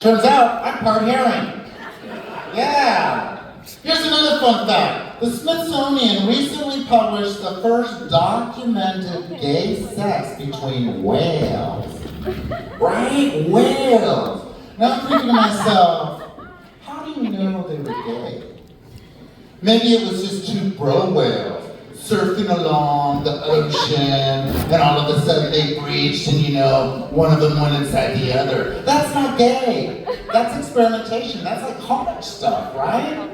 Turns out, I'm part herring. Yeah. Here's another fun fact. The Smithsonian recently published the first documented gay sex between whales. Right? Whales. Now I'm thinking to myself, how do you know they were gay? Maybe it was just two bro whales surfing along the ocean, and all of a sudden they breached and one of them went inside the other. That's not gay. That's experimentation. That's like college stuff, right?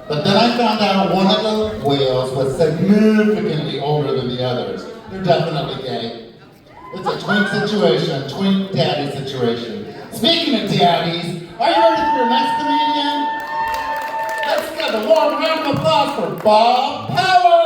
But then I found out one of the whales was significantly older than the others. They're definitely gay. It's a twink situation, twink daddy situation. Speaking of daddies, are you ready for your next comedian? Let's give a warm round of applause for Bob Power!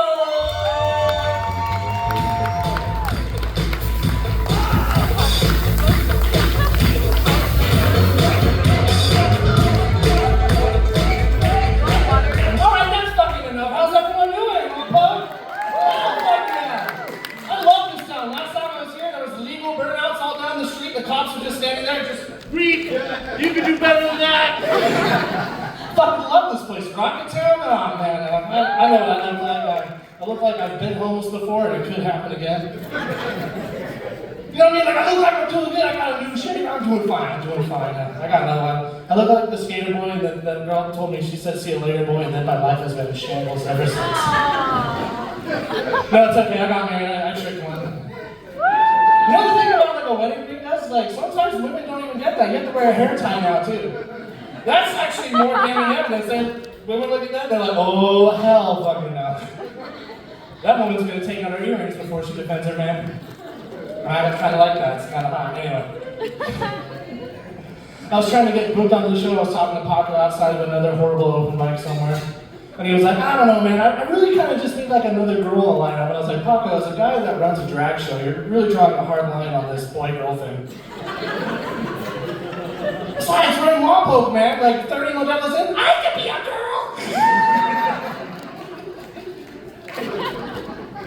You can do better than that! Fucking love this place. Rocket Town? Oh man, I know that. I look like I've been homeless before and it could happen again. You know what I mean? Like, I look like I'm doing good. I got a new shit. I'm doing fine. I got another one. I look like the skater boy that girl told me. She said, "See you later, boy," and then my life has been in shambles ever since. No, it's okay. I got married. I tricked one. You know the thing about like a wedding ring does? Like sometimes women don't even get that. You have to wear a hair tie now too. That's actually more damning evidence. That women look at that, they're like, oh hell fucking no. That woman's gonna take out her earrings before she defends her man. I kind of like that. It's kind of hot. Anyway, I was trying to get booked onto the show. I was talking to Paco outside of another horrible open mic somewhere. And he was like, I don't know, man, I really kind of just need like another girl in the lineup. And I was like, Paco, as a guy that runs a drag show, you're really drawing a hard line on this boy-girl thing. Besides, we're in Lompoc, man, like 30 modelos in, I could be a girl!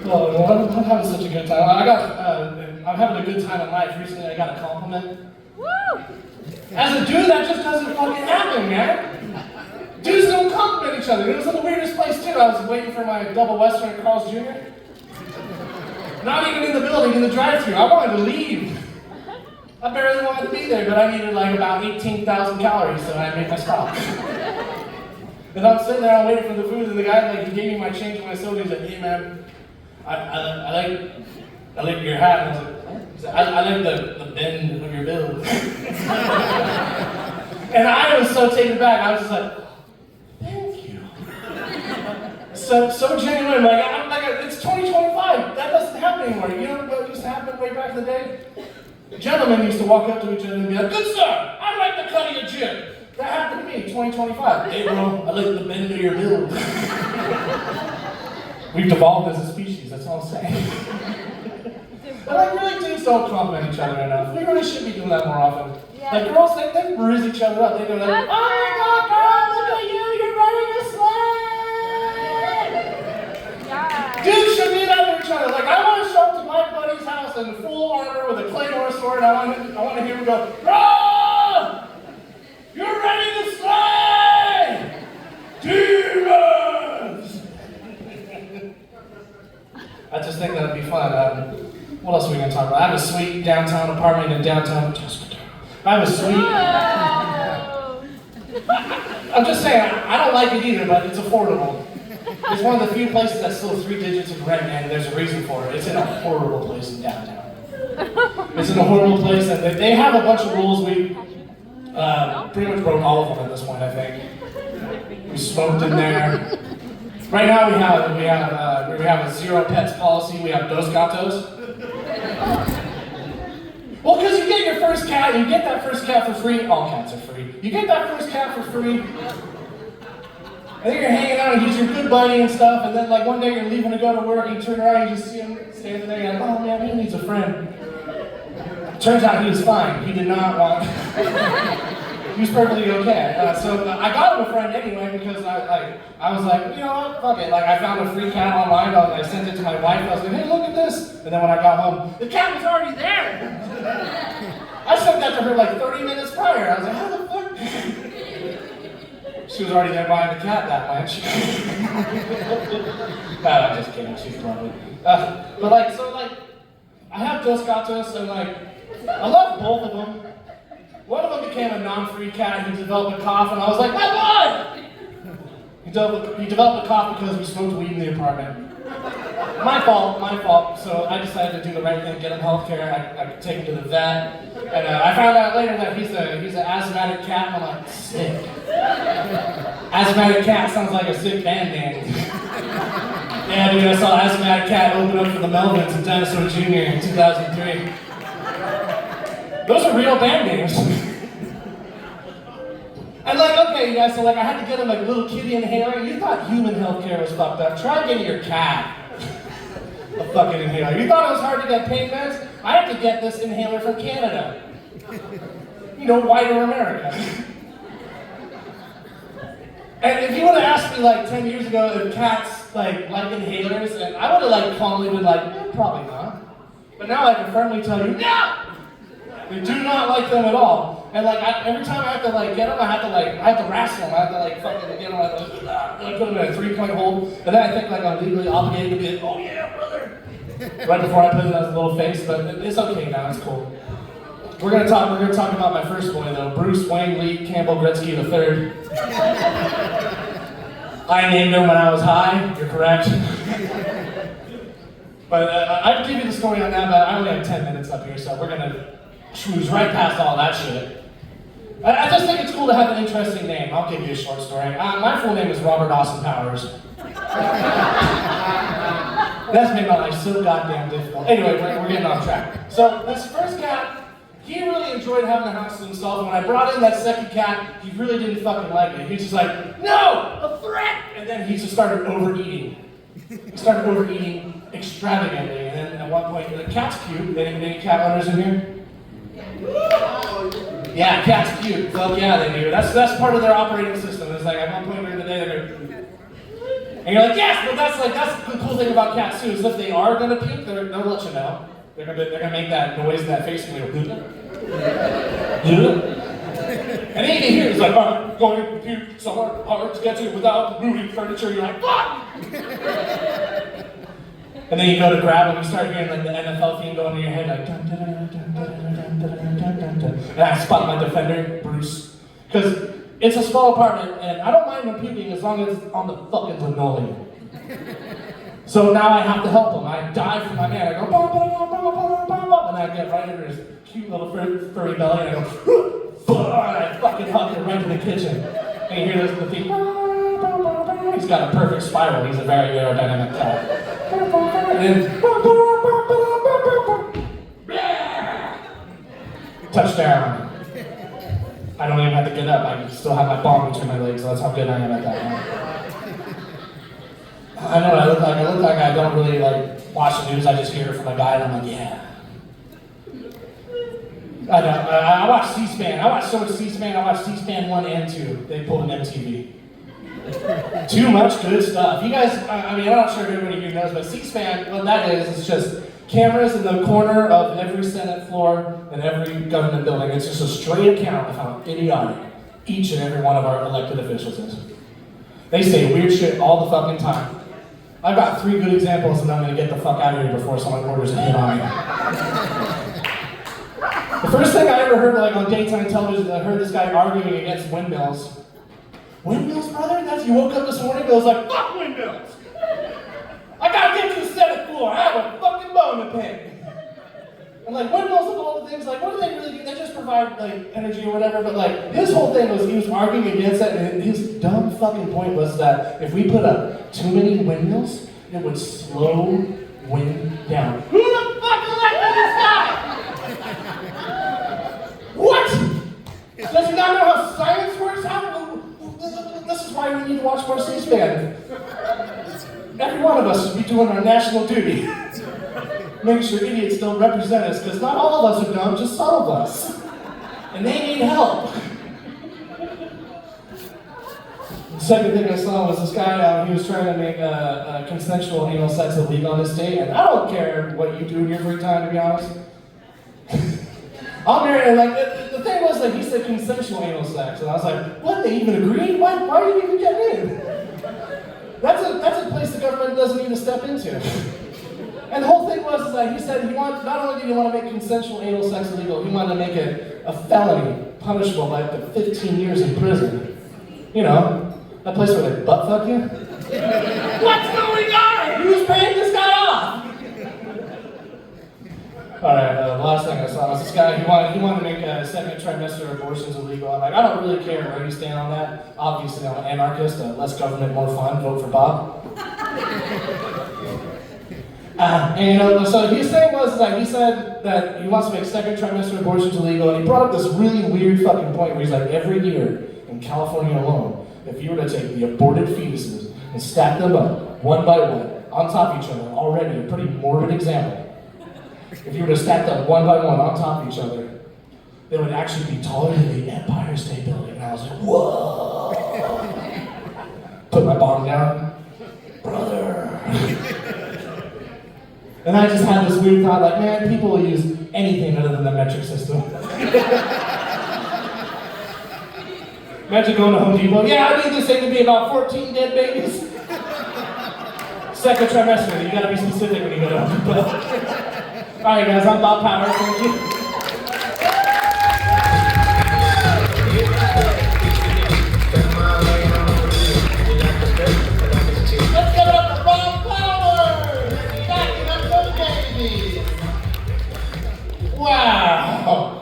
Oh, I'm having such a good time. I'm having a good time in life. Recently, I got a compliment. Woo! As a dude, that just doesn't fucking happen, man. Dudes don't compliment each other. It was in the weirdest place too. I was waiting for my double Western at Carl's Jr. Not even in the building, in the drive-thru. I wanted to leave. I barely wanted to be there, but I needed like about 18,000 calories, so I made my stop. And I'm sitting there, I'm waiting for the food, and the guy he gave me my change and my soda. He's like, "Hey man, I like your hat." And I was like, "What?" He's like, I like the bend of your build. And I was so taken aback. I was just like, so genuine, it's 2025. That doesn't happen anymore. You know what used to happen way back in the day? Gentlemen used to walk up to each other and be like, "Good sir, I like the cut of your jib." That happened to me, 2025. "Hey bro, I like the bend of your build." We've devolved as a species, that's all I'm saying. But like really dudes don't compliment each other enough. We really should be doing that more often. Yeah. Like girls, they bruise each other up. They go like, "Oh my god, girl, look at you, you're riding a sled!" Yeah. Dudes should be after each other. Like I want to show up to my buddy's house in full armor with a claymore sword. I want to hear him go, "Bro! You're ready to slay! Demons!" I just think that'd be fun. What else are we going to talk about? I have a sweet downtown apartment in downtown Tuscaloosa. I have a sweet... I'm just saying, I don't like it either, but it's affordable. It's one of the few places that's still 3 digits of rent, and there's a reason for it. It's in a horrible place in downtown. It's in a horrible place, and they have a bunch of rules. We pretty much broke all of them at this point, I think. We smoked in there. Right now we have a 0 pets policy. We have dos gatos. Well, because you get your first cat, you get that first cat for free. All cats are free. You get that first cat for free. And then you're hanging out and he's your good buddy and stuff. And then like one day you're leaving to go to work and you turn around and you just see him standing there. You're like, "Oh man, he needs a friend." Turns out he was fine. He did not want. He was perfectly okay. So I got him a friend anyway because I was like, you know what, fuck it. Like I found a free cat online. I sent it to my wife. I was like, "Hey, look at this." And then when I got home, the cat was already there. I sent that to her like 30 minutes prior. I was like, "How the fuck She was already there buying the cat that much. I'm just kidding, she's lovely. But like, so like, I have Dos Gatos, and like, I love both of them. One of them became a non-free cat who developed a cough, and I was like, my boy! He developed a cough because we smoked weed in the apartment. My fault. So I decided to do the right thing, get him health care. I could take him to the vet. And I found out later that he's an asthmatic cat, and I'm like, sick. Asthmatic cat sounds like a sick band name. Yeah, dude, I saw Asthmatic Cat open up for the Melvins and Dinosaur Jr. in 2003. Those are real band names. And like, okay, you guys, so like I had to get him like a little kitty inhaler. You thought human healthcare was fucked up. Try getting your cat a fucking inhaler. You thought it was hard to get pain meds? I have to get this inhaler from Canada. You know, whiter America. And if you would have asked me like 10 years ago if cats like inhalers, and I would have like calmly been like, probably not. But now I can firmly tell you, no! They do not like them at all. And like every time I have to like get them, I have to wrestle them. I have to like fucking get them. I have to like, put them in a 3-point hold. And then I think like I'm legally obligated to be like, oh yeah, brother. Right before I put it on his little face, but it's okay now. It's cool. We're gonna talk about my first boy though, Bruce Wayne Lee Campbell Gretzky III. I named him when I was high. You're correct. But I can give you the story on that, but I only have 10 minutes up here, so we're gonna schmooze right past all that shit. I just think it's cool to have an interesting name. I'll give you a short story. My full name is Robert Austin Powers. That's made my life so goddamn difficult. Anyway, we're getting off track. So this first cat, he really enjoyed having the house to himself. And when I brought in that second cat, he really didn't fucking like it. He was just like, no, a threat! And then he just started overeating. He started overeating extravagantly. And then at one point, the cat's cute. Any cat owners in here? Yeah, cats cute. Fuck yeah, they do. That's part of their operating system. It's like at one point during the day they're gonna, and you're like, yes, but that's the cool thing about cats too. Is if they are gonna puke, they'll let you know. They're gonna make that noise in that face and they'll puke. And then you can hear it's like, I'm going to puke somewhere hard to get to without moving furniture. You're like, fuck! And then you go to grab and you start hearing like the NFL theme going in your head, like dun dun dun dun dun dun dun dun dun dun. And I spot my defender, Bruce, because it's a small apartment and I don't mind him puking as long as it's on the fucking linoleum. So now I have to help him. I dive for my man. I go bum, bum, bum, bum, bum, bum, bum, and I get right under his cute little furry belly and I go and I fucking hug him right to the kitchen. And you hear this the theme. He's got a perfect spiral. He's a very aerodynamic cat. And then, touchdown. I don't even have to get up. I can still have my palm between my legs. So that's how good I am at that now. I know what I look like. I look like I don't really like watch the news. I just hear it from a guy and I'm like, yeah. I watch C-SPAN. I watch so much C-SPAN. I watch C-SPAN 1 and 2. They pulled an MTV. Too much good stuff. You guys, I mean, I'm not sure if everybody here knows, but C-SPAN, what that is just cameras in the corner of every Senate floor and every government building. It's just a straight account of how idiotic each and every one of our elected officials is. They say weird shit all the fucking time. I've got 3 good examples and I'm gonna get the fuck out of here before someone orders a hit on me. The first thing I ever heard like on daytime television, I heard this guy arguing against windmills. Windmills, brother? You woke up this morning and was like, fuck windmills! I gotta get to the Senate floor, I have a fucking bone to pick. And like windmills and all the things, like what do they really do? They just provide like energy or whatever, but like his whole thing was he was arguing against that, and his dumb fucking point was that if we put up too many windmills, it would slow wind down. Who the fuck elected this guy? What? Does he not know how science works? This is why we need to watch more C-SPAN. Every one of us should be doing our national duty. Make sure idiots don't represent us, because not all of us are dumb, just some of us. And they need help. The second thing I saw was this guy, he was trying to make consensual anal sex illegal on his date, and I don't care what you do in your free time, to be honest. I'm married, and like, the thing was, was like, he said consensual anal sex. And I was like, what, they even agreed? Why are you even getting in? That's a place the government doesn't need to step into. And the whole thing was that he said not only did he want to make consensual anal sex illegal, he wanted to make it a felony, punishable by up to 15 years in prison. You know, that place where they butt fuck you. What's going on? Who's paying this guy off? Alright, the last thing I saw was this guy, he wanted to make second trimester abortions illegal. I'm like, I don't really care where you stand on that. Obviously, I'm an anarchist, less government, more fun, vote for Bob. And you know, so his thing was like, he said that he wants to make second trimester abortions illegal, and he brought up this really weird fucking point where he's like, every year in California alone, if you were to take the aborted fetuses and stack them up, one by one, on top of each other, already a pretty morbid example, if you were to stack them one by one on top of each other, they would actually be taller than the Empire State Building. And I was like, whoa! Put my bomb down, brother. And I just had this weird thought, like, man, people will use anything other than the metric system. Imagine going to Home Depot, yeah, I need this thing to be about 14 dead babies. Second trimester, you gotta be specific when you go to Home Depot. Alright guys, I'm Bob Power, thank you.